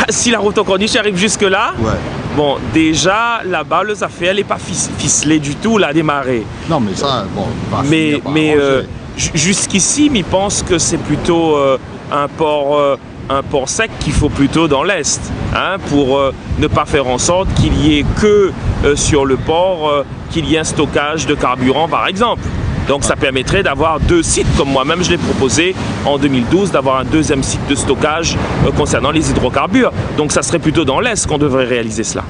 Si la route en corniche arrive jusque-là, Ouais. bon, déjà, là-bas, le Zafé, elle n'est pas ficelée du tout, là, démarrée. Non, mais ça, bon, va Mais, finir par arranger. jusqu'ici, mais pense que c'est plutôt un port sec qu'il faut plutôt dans l'Est, hein, pour ne pas faire en sorte qu'il y ait que sur le port, qu'il y ait un stockage de carburant, par exemple. Donc ça permettrait d'avoir 2 sites, comme moi-même je l'ai proposé en 2012, d'avoir un 2e site de stockage concernant les hydrocarbures. Donc ça serait plutôt dans l'Est qu'on devrait réaliser cela.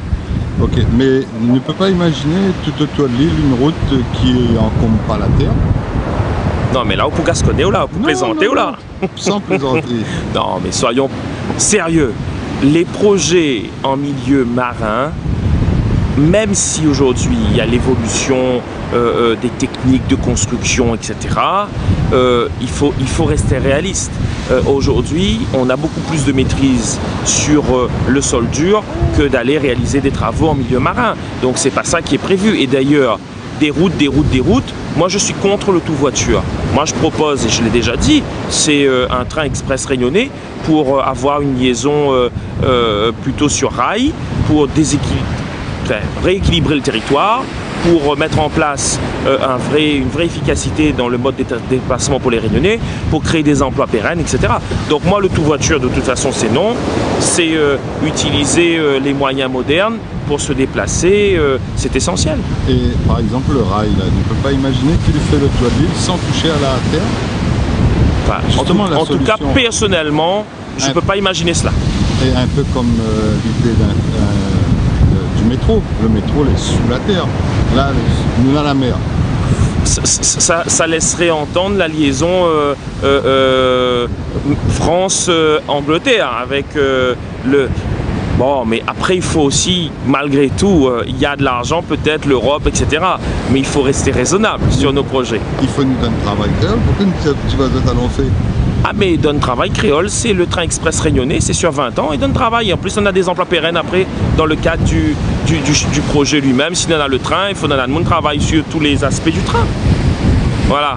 Ok, mais on ne peut pas imaginer tout autour de l'île une route qui encombre pas la terre. Non mais là, on peut gasconner ou là, on peut plaisanter ou là. Sans plaisanter. Non mais soyons sérieux. Les projets en milieu marin, même si aujourd'hui il y a l'évolution des techniques de construction, etc., il faut rester réaliste. Aujourd'hui, on a beaucoup plus de maîtrise sur le sol dur que d'aller réaliser des travaux en milieu marin. Donc c'est pas ça qui est prévu. Et d'ailleurs, des routes, moi je suis contre le tout voiture. Moi je propose, et je l'ai déjà dit, c'est un train express réunionnais pour avoir une liaison plutôt sur rail, pour rééquilibrer le territoire, pour mettre en place une vraie efficacité dans le mode de déplacement pour les Réunionnais, pour créer des emplois pérennes, etc. Donc moi, le tout voiture, de toute façon, c'est non. C'est utiliser les moyens modernes pour se déplacer, c'est essentiel. Et par exemple, le rail, là, ne peut pas imaginer qu'il fait le toit de l'île sans toucher à la terre. Enfin, Justement, en tout cas, personnellement, je ne peux pas imaginer cela. Et un peu comme l'idée du métro. Le métro, il est sous la terre. Là, nous, on a la mer. Ça laisserait entendre la liaison France-Angleterre avec le... Bon, mais après, il faut aussi, malgré tout, il y a de l'argent, peut-être l'Europe, etc. Mais il faut rester raisonnable sur nos projets. Il faut nous donner travail créole. Pourquoi tu vas te annoncer? Ah, mais Donne Travail Créole, c'est le train express réunionnais, c'est sur 20 ans, et donne travail. En plus, on a des emplois pérennes après, dans le cadre du projet lui-même. Si on a le train, il faut donner un monde de travail sur tous les aspects du train. Voilà.